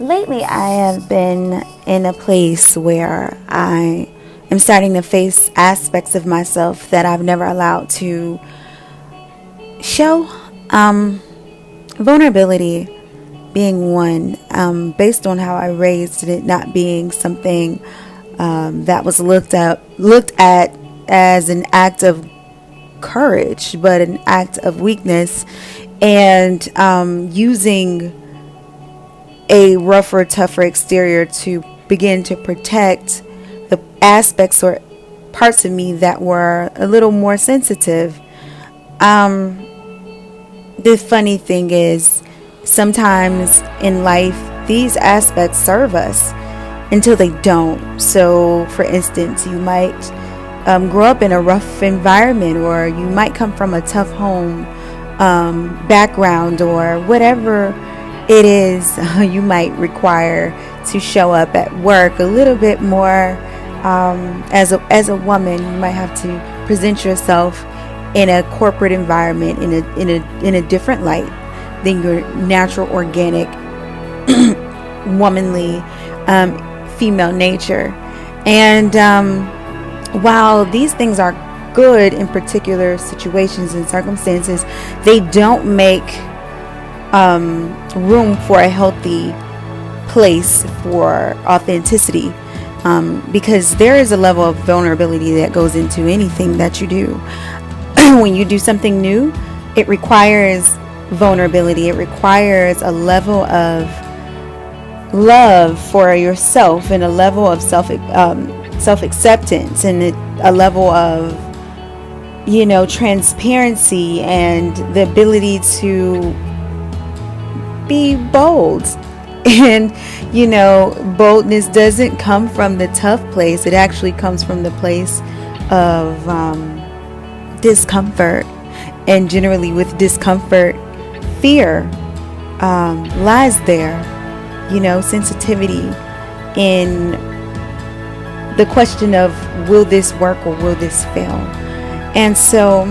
Lately, I have been in a place where I am starting to face aspects of myself that I've never allowed to show. Vulnerability being one, based on how I raised it, not being something that was looked at as an act of courage, but an act of weakness, and using a rougher, tougher exterior to begin to protect the aspects or parts of me that were a little more sensitive. The funny thing is, sometimes in life, these aspects serve us until they don't. So, for instance, you might grow up in a rough environment, or you might come from a tough home background, or whatever it is. You might require to show up at work a little bit more as a woman. You might have to present yourself in a corporate environment in a different light than your natural, organic, womanly female nature. And while these things are good in particular situations and circumstances, they don't make room for a healthy place for authenticity, because there is a level of vulnerability that goes into anything that you do. When you do something new, it requires vulnerability. It requires a level of love for yourself, and a level of self-acceptance, and a level of transparency, and the ability to be bold. And boldness doesn't come from the tough place. It actually comes from the place of discomfort. And generally with discomfort, fear lies there. Sensitivity in the question of, will this work or will this fail? And so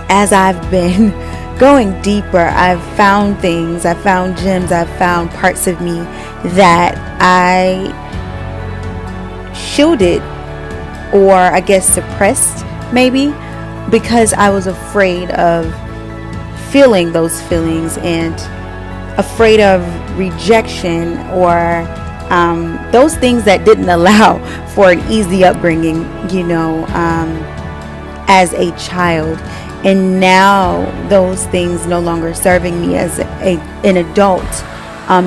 as I've been going deeper, I've found things, I've found gems, I've found parts of me that I shielded, or I guess suppressed, maybe, because I was afraid of feeling those feelings, and afraid of rejection, or those things that didn't allow for an easy upbringing, as a child. And now those things no longer serving me as an adult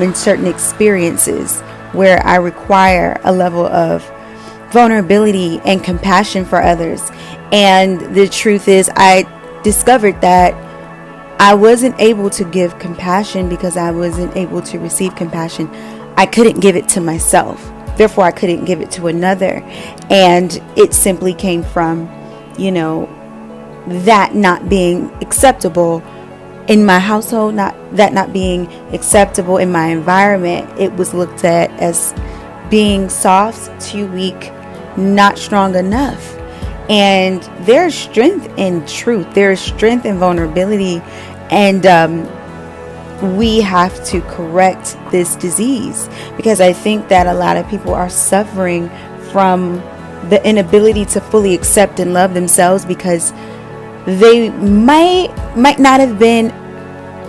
in certain experiences where I require a level of vulnerability and compassion for others. And the truth is, I discovered that I wasn't able to give compassion because I wasn't able to receive compassion. I couldn't give it to myself. Therefore, I couldn't give it to another. And it simply came from, that not being acceptable in my household, not being acceptable in my environment. It was looked at as being soft, too weak, not strong enough. And there's strength in truth. There's strength in vulnerability. And we have to correct this disease, because I think that a lot of people are suffering from the inability to fully accept and love themselves, because they might not have been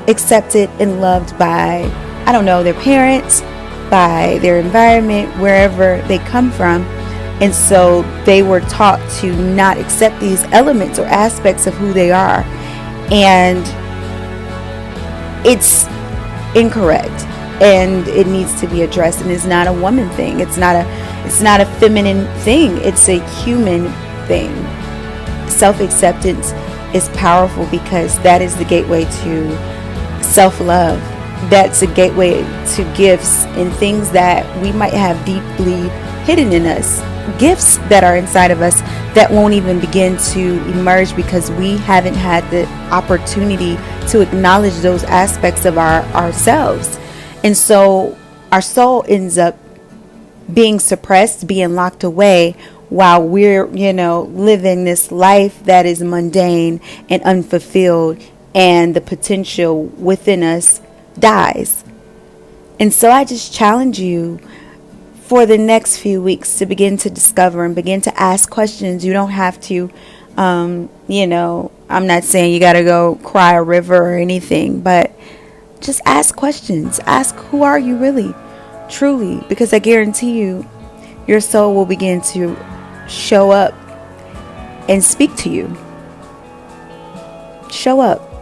accepted and loved by, their parents, by their environment, wherever they come from. And so they were taught to not accept these elements or aspects of who they are. And it's incorrect, and it needs to be addressed. And it's not a woman thing. It's not a feminine thing. It's a human thing. Self-acceptance is powerful, because that is the gateway to self-love. That's a gateway to gifts and things that we might have deeply hidden in us. Gifts that are inside of us that won't even begin to emerge because we haven't had the opportunity to acknowledge those aspects of ourselves. And so our soul ends up being suppressed, being locked away, while we're, living this life that is mundane and unfulfilled, and the potential within us dies. And so I just challenge you for the next few weeks to begin to discover and begin to ask questions. You don't have to, I'm not saying you got to go cry a river or anything, but just ask questions. Ask, who are you really, truly? Because I guarantee you, your soul will begin to show up and speak to you. Show up.